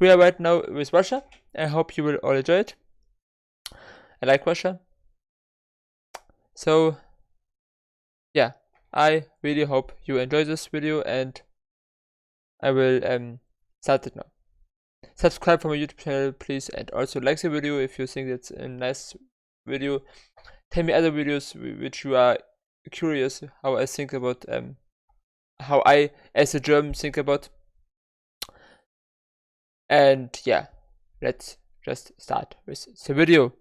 we are right now with Russia. I hope you will all enjoy it. I like Russia. So yeah, I really hope you enjoy this video, and I will start it now. Subscribe for my YouTube channel, please, and also like the video if you think it's a nice video. Tell me other videos which you are curious how I think about how I as a German think about. And yeah, let's just start with the video.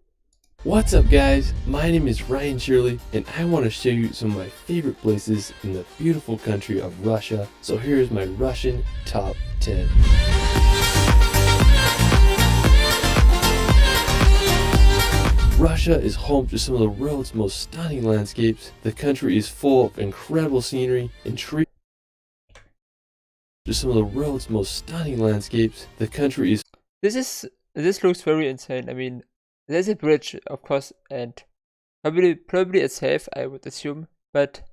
What's up guys, my name is Ryan Shirley and I want to show you some of my favorite places in the beautiful country of Russia. So here's my Russian top 10. Russia is home to some of the world's most stunning landscapes. The country is full of incredible scenery and trees. To some of the world's most stunning landscapes. The country is This looks very insane. I mean, there's a bridge, of course, and probably it's safe, I would assume, but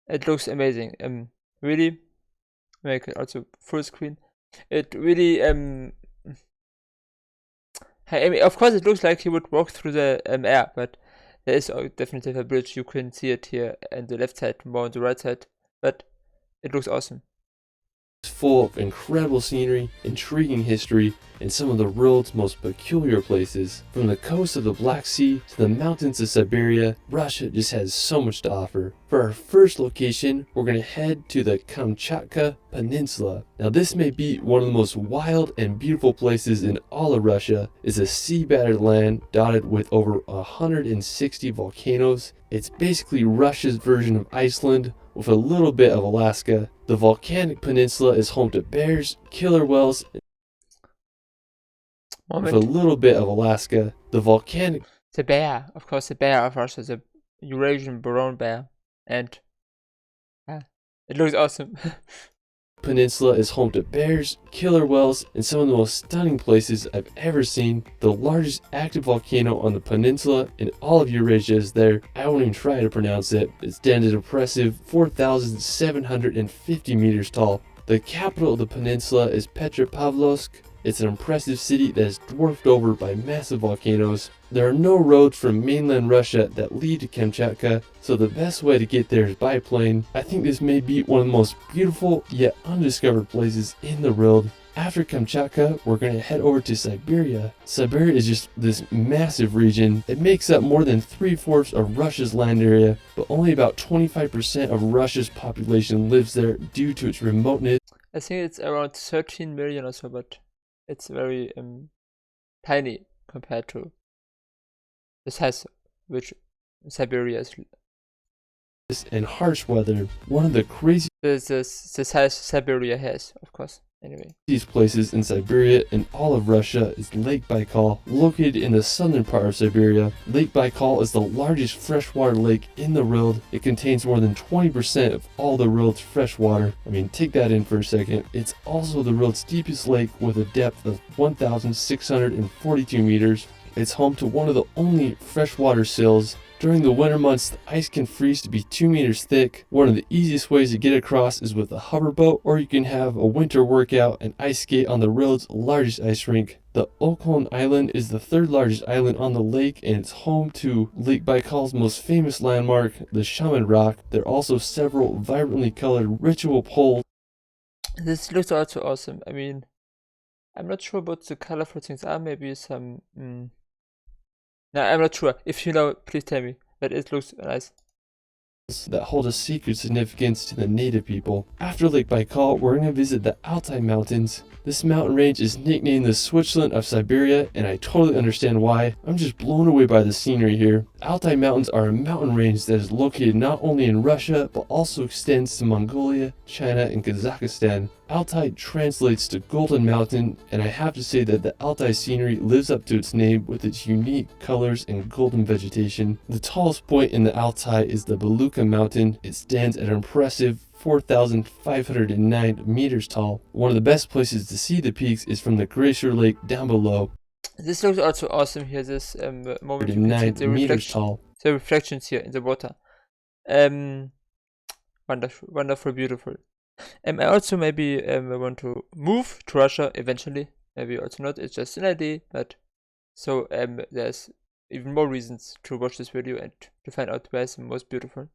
it looks amazing. Really, make it also full screen. It really I mean, of course, it looks like he would walk through the air, but there is definitely a bridge. You can see it here on the left side, more on the right side, but it looks awesome. Full of incredible scenery, intriguing history, and some of the world's most peculiar places. From the coast of the Black Sea to the mountains of Siberia, Russia just has so much to offer. For our first location, we're going to head to the Kamchatka Peninsula. Now this may be one of the most wild and beautiful places in all of Russia. It's a sea-battered land dotted with over 160 volcanoes. It's basically Russia's version of Iceland with a little bit of Alaska. The volcanic peninsula is home to bears, killer whales, with a little bit of Alaska. The volcanic... The bear, of course, the bear of Russia, the Eurasian brown bear, and yeah, it looks awesome. Peninsula is home to bears, killer whales, and some of the most stunning places I've ever seen. The largest active volcano on the peninsula in all of Eurasia is there. I won't even try to pronounce it. It stands at an impressive 4,750 meters tall. The capital of the peninsula is Petropavlovsk. It's an impressive city that is dwarfed over by massive volcanoes. There are no roads from mainland Russia that lead to Kamchatka, so the best way to get there is by plane. I think this may be one of the most beautiful yet undiscovered places in the world. After Kamchatka, we're going to head over to Siberia. Siberia is just this massive region. It makes up more than 3/4 of Russia's land area, but only about 25% of Russia's population lives there due to its remoteness. I think it's around 13 million or so, but it's very tiny compared to the size which Siberia is. And harsh weather. One of the craziest The size Siberia has, of course. Anyway, these places in Siberia and all of Russia is Lake Baikal, located in the southern part of Siberia. Lake Baikal is the largest freshwater lake in the world. It contains more than 20% of all the world's fresh water. I mean, take that in for a second. It's also the world's deepest lake with a depth of 1,642 meters. It's home to one of the only freshwater sills. During the winter months, the ice can freeze to be 2 meters thick. One of the easiest ways to get across is with a hoverboat, or you can have a winter workout and ice skate on the world's largest ice rink. The Okon Island is the third largest island on the lake, and it's home to Lake Baikal's most famous landmark, the Shaman Rock. There are also several vibrantly colored ritual poles. This looks also awesome. I mean, I'm not sure what the colorful things are. Maybe some... No, I'm not sure. If you know, please tell me. But it looks nice. That hold a secret significance to the native people. After Lake Baikal, we're going to visit the Altai Mountains. This mountain range is nicknamed the Switzerland of Siberia, and I totally understand why. I'm just blown away by the scenery here. Altai Mountains are a mountain range that is located not only in Russia, but also extends to Mongolia, China, and Kazakhstan. Altai translates to Golden Mountain, and I have to say that the Altai scenery lives up to its name with its unique colors and golden vegetation. The tallest point in the Altai is the Beluga Mountain. It stands at an impressive 4,509 meters tall. One of the best places to see the peaks is from the Glacier Lake down below. This looks also awesome here, this moment you can see the reflections here in the water. Wonderful, beautiful. I also maybe want to move to Russia eventually. maybe also not. It's just an idea, but so there's even more reasons to watch this video and to find out where's the most beautiful.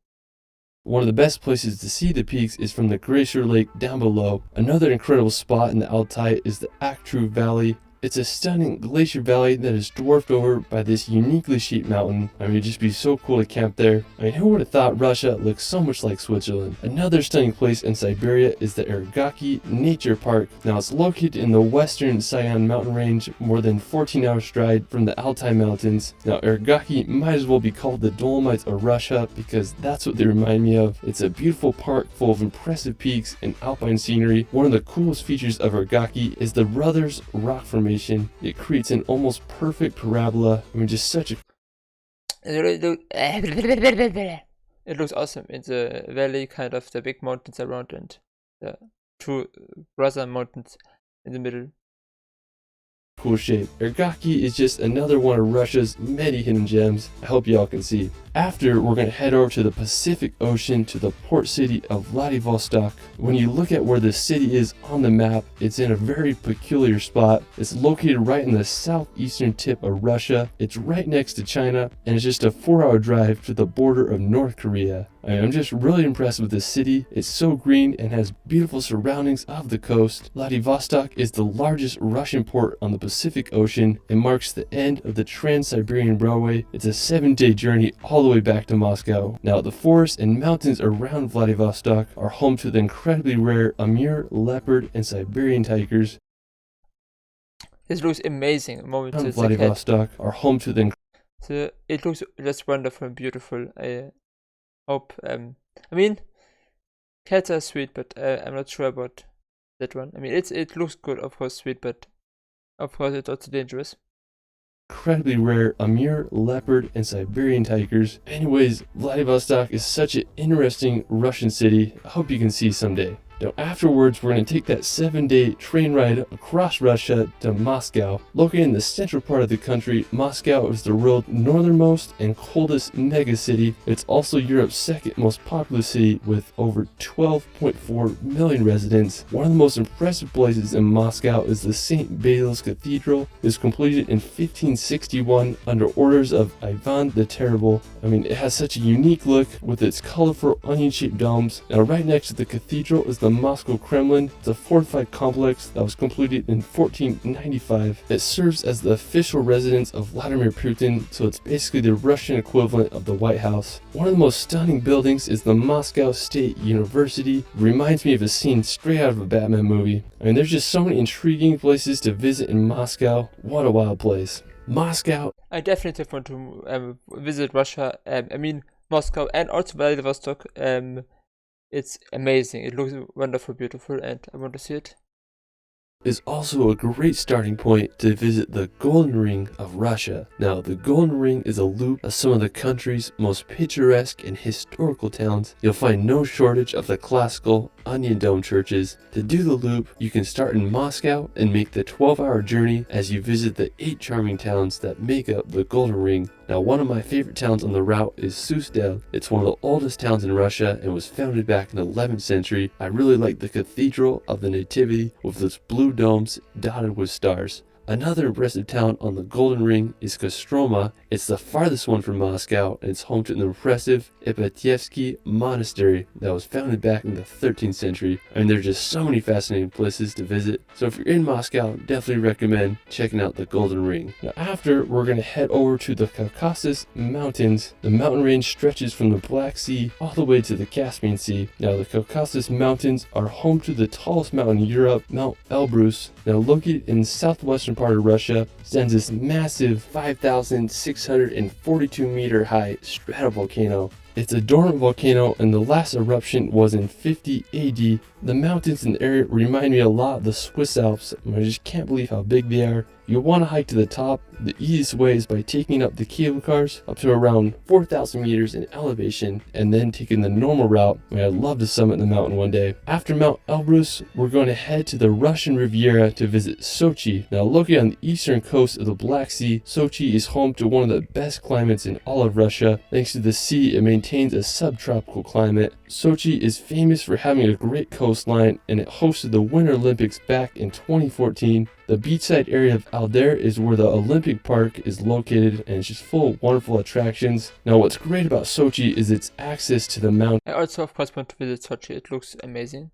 One of the best places to see the peaks is from the Glacier Lake down below. Another incredible spot in the Altai is the Aktru Valley. It's a stunning glacier valley that is dwarfed over by this uniquely shaped mountain. I mean, it'd just be so cool to camp there. I mean, who would have thought Russia looks so much like Switzerland? Another stunning place in Siberia is the Ergaki Nature Park. Now, it's located in the western Sayan mountain range, more than 14-hour stride from the Altai Mountains. Now, Ergaki might as well be called the Dolomites of Russia because that's what they remind me of. It's a beautiful park full of impressive peaks and alpine scenery. One of the coolest features of Ergaki is the Brothers Rock Formation. It creates an almost perfect parabola. I mean, just such a... It looks awesome in the valley, kind of the big mountains around and the two brother mountains in the middle. Cool shape. Ergaki is just another one of Russia's many hidden gems. I hope y'all can see. After, we're going to head over to the Pacific Ocean to the port city of Vladivostok. When you look at where the city is on the map, it's in a very peculiar spot. It's located right in the southeastern tip of Russia. It's right next to China, and it's just a 4-hour drive to the border of North Korea. I'm just really impressed with this city. It's so green and has beautiful surroundings of the coast. Vladivostok is the largest Russian port on the Pacific Ocean and marks the end of the Trans-Siberian Railway. It's a 7-day journey all the way back to Moscow. Now, the forests and mountains around Vladivostok are home to the incredibly rare Amur leopard and Siberian tigers. This looks amazing. Around Vladivostok are home to the... So it looks just wonderful and beautiful. I hope, I mean, cats are sweet, but I'm not sure about that one. I mean, it looks good, of course, sweet, but of course it's also dangerous. Incredibly rare Amur leopard and Siberian tigers. Anyways, Vladivostok is such an interesting Russian city. I hope you can see someday. Now afterwards, we're going to take that 7-day train ride across Russia to Moscow. Located in the central part of the country, Moscow is the world's northernmost and coldest megacity. It's also Europe's second most populous city with over 12.4 million residents. One of the most impressive places in Moscow is the St. Basil's Cathedral. It was completed in 1561 under orders of Ivan the Terrible. I mean, it has such a unique look with its colorful onion-shaped domes. Now right next to the cathedral is the Moscow Kremlin. It's a fortified complex that was completed in 1495. It serves as the official residence of Vladimir Putin, so it's basically the Russian equivalent of the White House. One of the most stunning buildings is the Moscow State University. It reminds me of a scene straight out of a Batman movie. I mean, there's just so many intriguing places to visit in Moscow. What a wild place. Moscow. I definitely want to visit Russia. I mean, Moscow and also Vladivostok. It's amazing. It looks wonderful, beautiful, and I want to see it. Is also a great starting point to visit the Golden Ring of Russia. Now, the Golden Ring is a loop of some of the country's most picturesque and historical towns. You'll find no shortage of the classical onion dome churches. To do the loop, you can start in Moscow and make the 12-hour journey as you visit the 8 charming towns that make up the Golden Ring. Now, one of my favorite towns on the route is Suzdal. It's one of the oldest towns in Russia and was founded back in the 11th century. I really like the Cathedral of the Nativity with its blue domes dotted with stars. Another impressive town on the Golden Ring is Kostroma. It's the farthest one from Moscow, and it's home to an impressive Ipatevsky Monastery that was founded back in the 13th century. And there are just so many fascinating places to visit. So if you're in Moscow, definitely recommend checking out the Golden Ring. Now after, we're going to head over to the Caucasus Mountains. The mountain range stretches from the Black Sea all the way to the Caspian Sea. Now the Caucasus Mountains are home to the tallest mountain in Europe, Mount Elbrus. Now located in southwestern part of Russia, stands this massive 5,642 meter high stratovolcano. It's a dormant volcano and the last eruption was in 50 AD. The mountains in the area remind me a lot of the Swiss Alps. I just can't believe how big they are. You'll want to hike to the top. The easiest way is by taking up the cable cars up to around 4,000 meters in elevation and then taking the normal route. I mean, I'd love to summit the mountain one day. After Mount Elbrus, we're going to head to the Russian Riviera to visit Sochi. Now located on the eastern coast of the Black Sea, Sochi is home to one of the best climates in all of Russia. Thanks to the sea, it maintains a subtropical climate. Sochi is famous for having a great coastline and it hosted the Winter Olympics back in 2014. The beachside area of Alder is where the Olympic Park is located, and it's just full of wonderful attractions. Now what's great about Sochi is its access to the mountains. I also of course want to visit Sochi, it looks amazing.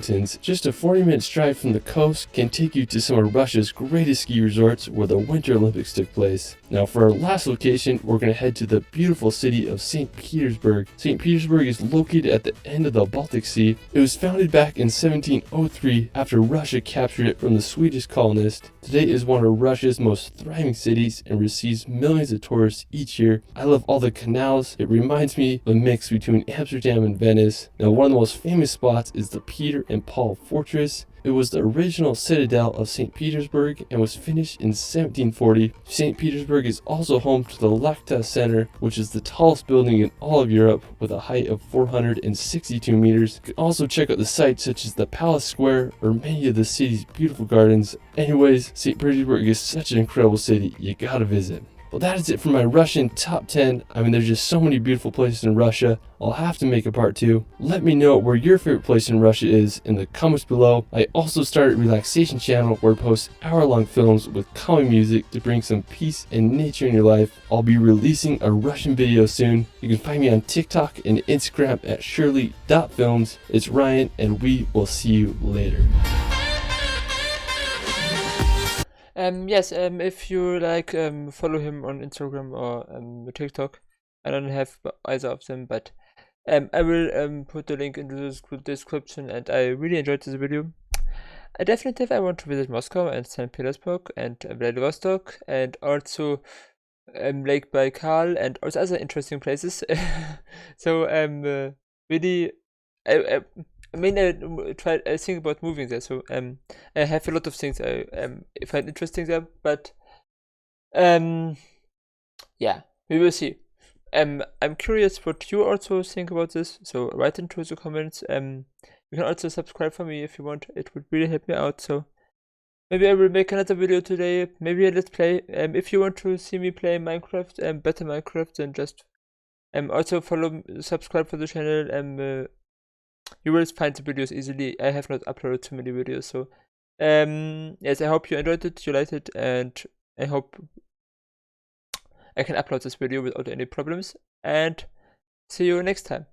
Just a 40-minute drive from the coast can take you to some of Russia's greatest ski resorts where the Winter Olympics took place. Now for our last location, we're going to head to the beautiful city of St. Petersburg. St. Petersburg is located at the end of the Baltic Sea. It was founded back in 1703 after Russia captured it from the Swedish colonists. Today is one of Russia's most thriving cities and receives millions of tourists each year. I love all the canals. It reminds me of a mix between Amsterdam and Venice. Now one of the most famous spots is the Peter and Paul Fortress. It was the original citadel of St. Petersburg and was finished in 1740. St. Petersburg is also home to the Lakta Center, which is the tallest building in all of Europe with a height of 462 meters. You can also check out the sites such as the Palace Square or many of the city's beautiful gardens. Anyways, St. Petersburg is such an incredible city, you gotta visit. Well, that is it for my Russian top 10. I mean, there's just so many beautiful places in Russia. I'll have to make a part 2. Let me know where your favorite place in Russia is in the comments below. I also started a relaxation channel where I post hour-long films with calming music to bring some peace and nature in your life. I'll be releasing a Russian video soon. You can find me on TikTok and Instagram at shirley.films. It's Ryan, and we will see you later. If you like, follow him on Instagram or TikTok. I don't have either of them, but I will put the link into the description, and I really enjoyed this video. I want to visit Moscow and St. Petersburg and Vladivostok, and also Lake Baikal, and also other interesting places. So really, I think about moving there. So I have a lot of things I find interesting there, but yeah, we will see. I'm curious what you also think about this. So write into the comments. You can also subscribe for me if you want. It would really help me out. So maybe I will make another video today. Maybe a let's play. If you want to see me play Minecraft, better Minecraft, then just also subscribe for the channel. You will find the videos easily. I have not uploaded too many videos, so yes, I hope you enjoyed it, you liked it, and I hope I can upload this video without any problems, and see you next time.